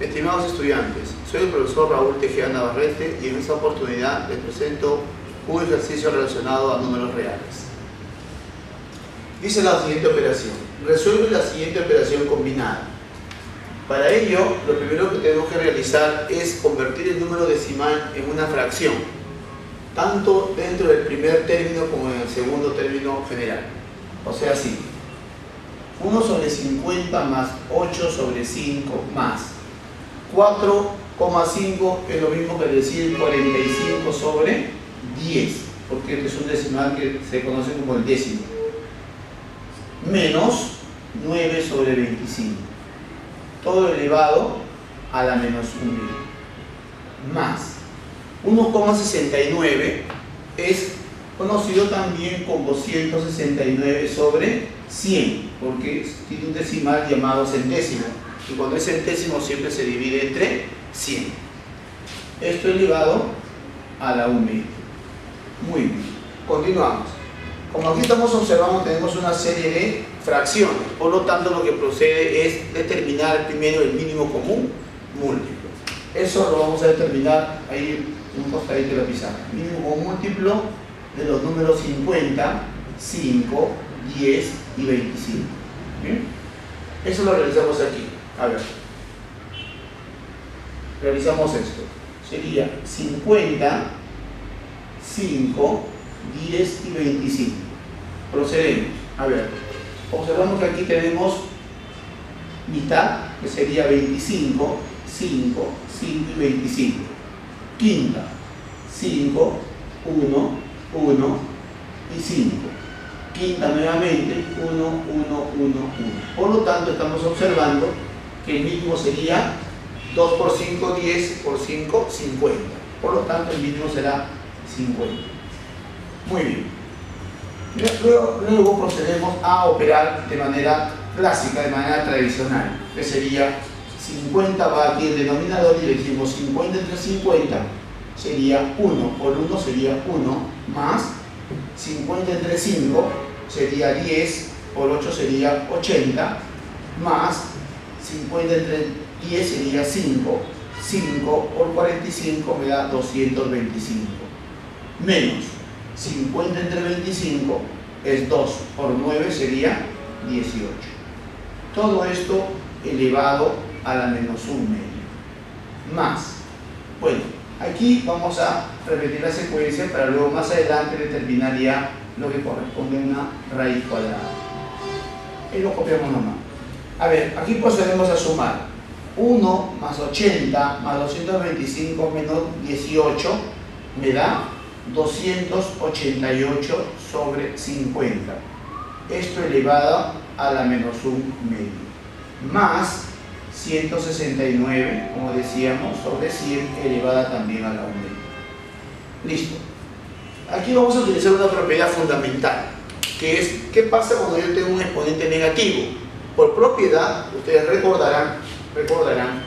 Estimados estudiantes, soy el profesor Raúl Tejeda Navarrete y en esta oportunidad les presento un ejercicio relacionado a números reales. Dice la siguiente operación: resuelve la siguiente operación combinada. Para ello, lo primero que tenemos que realizar es convertir el número decimal en una fracción, tanto dentro del primer término como en el segundo término general. O sea, así: 1 sobre 50 más 8 sobre 5 más 4,5 es lo mismo que decir 45 sobre 10, porque este es un decimal que se conoce como el décimo, menos 9 sobre 25, todo elevado a la menos 1 más 1,69 es conocido también como 169 sobre 100, porque tiene un decimal llamado centésimo, y cuando es centésimo siempre se divide entre 100. Esto elevado a la 1 media. Muy bien, continuamos. Como aquí estamos observando, tenemos una serie de fracciones, por lo tanto lo que procede es determinar primero el mínimo común múltiplo. Eso lo vamos a determinar ahí en un costadito de la pizarra. Mínimo común múltiplo de los números 50, 5, 10 y 25. ¿Bien? Eso lo realizamos aquí. A ver, realizamos esto. Sería 50, 5, 10 y 25. Procedemos. A ver, observamos que aquí tenemos mitad, que sería 25, 5, 5 y 25. Quinta, 5, 1, 1 y 5. Quinta nuevamente, 1, 1, 1, 1. Por lo tanto, estamos observando que el mínimo sería 2 por 5, 10 por 5, 50. Por lo tanto, el mínimo será 50. Muy bien. Luego procedemos a operar de manera clásica, de manera tradicional, que sería 50 va aquí el denominador y le decimos 50 entre 50 sería 1, por 1 sería 1, más 50 entre 5 sería 10, por 8 sería 80, más 50 entre 10 sería 5, 5 por 45 me da 225, menos 50 entre 25 es 2, por 9 sería 18. Todo esto elevado a la menos 1 medio. Más, bueno, aquí vamos a repetir la secuencia para luego más adelante determinar ya lo que corresponde a una raíz cuadrada. Y lo copiamos nomás. A ver, aquí procedemos a sumar 1 más 80 más 225 menos 18 me da 288 sobre 50. Esto elevado a la menos 1 medio. Más 169, como decíamos, sobre 100 elevada también a la 1 medio. Listo. Aquí vamos a utilizar una propiedad fundamental, que es ¿qué pasa cuando yo tengo un exponente negativo? Por propiedad, ustedes recordarán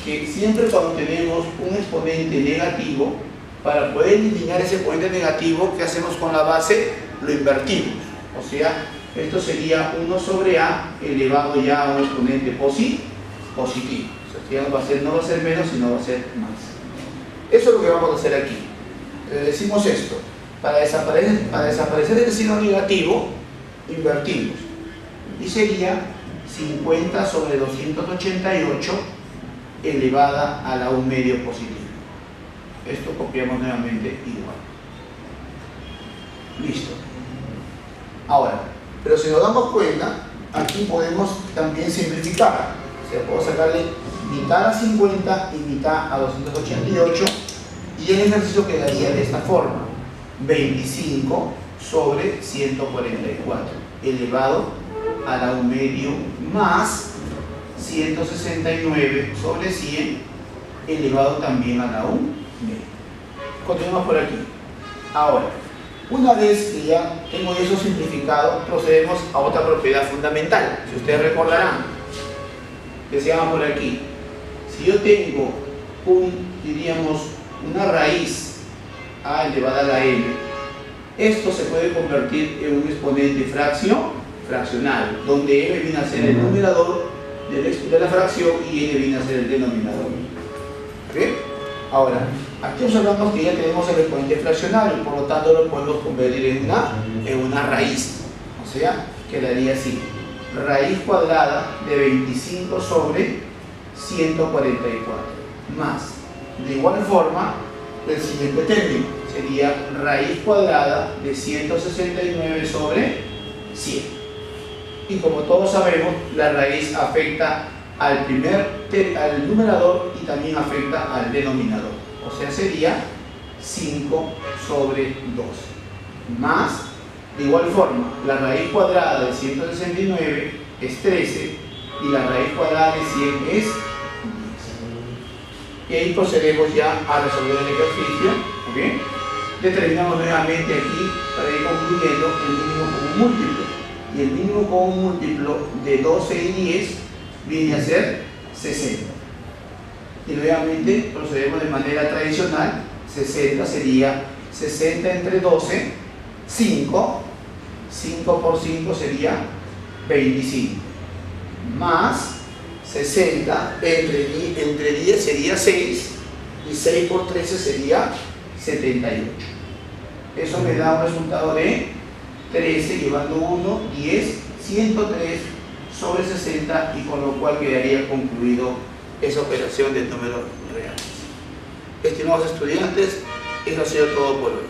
que siempre cuando tenemos un exponente negativo, para poder eliminar ese exponente negativo, ¿qué hacemos con la base? Lo invertimos. O sea, esto sería 1 sobre a elevado ya a un exponente positivo. O sea, ya no va a ser menos, sino va a ser más. Eso es lo que vamos a hacer aquí. Decimos esto: para desaparecer el signo negativo, invertimos. Y sería 50 sobre 288 elevada a la 1 medio positivo. Esto copiamos nuevamente igual. Listo. Ahora, pero si nos damos cuenta, aquí podemos también simplificar. O sea, puedo sacarle mitad a 50 y mitad a 288, y el ejercicio quedaría de esta forma: 25 sobre 144 elevado a la 1 medio más 169 sobre 100 elevado también a la 1 medio. Continuamos por aquí. Ahora, una vez que ya tengo eso simplificado, procedemos a otra propiedad fundamental. Si ustedes recordarán, decíamos por aquí: si yo tengo diríamos una raíz a elevada a la n, esto se puede convertir en un exponente fraccional, donde m viene a ser el numerador de la fracción y n viene a ser el denominador. ¿Ok? Ahora, aquí observamos que ya tenemos el exponente fraccionario, por lo tanto lo podemos convertir en una raíz. O sea, quedaría así: raíz cuadrada de 25 sobre 144 más, de igual forma, el siguiente término sería raíz cuadrada de 169 sobre 100. Y como todos sabemos, la raíz afecta al numerador y también afecta al denominador. O sea, sería 5 sobre 2 más, de igual forma, la raíz cuadrada de 169 es 13 y la raíz cuadrada de 100 es 10. Y ahí procedemos ya a resolver el ejercicio. ¿Okay? Determinamos nuevamente aquí, para ir concluyendo, el mínimo común múltiplo. Y el mínimo común múltiplo de 12 y 10 viene a ser 60. Y nuevamente procedemos de manera tradicional. 60 sería 60 entre 12, 5. 5 por 5 sería 25. Más 60 entre 10 sería 6. Y 6 por 13 sería 78. Eso me da un resultado de 13 llevando 1, 10, 103 sobre 60, y con lo cual quedaría concluido esa operación de números reales. Estimados estudiantes, eso ha sido todo por hoy.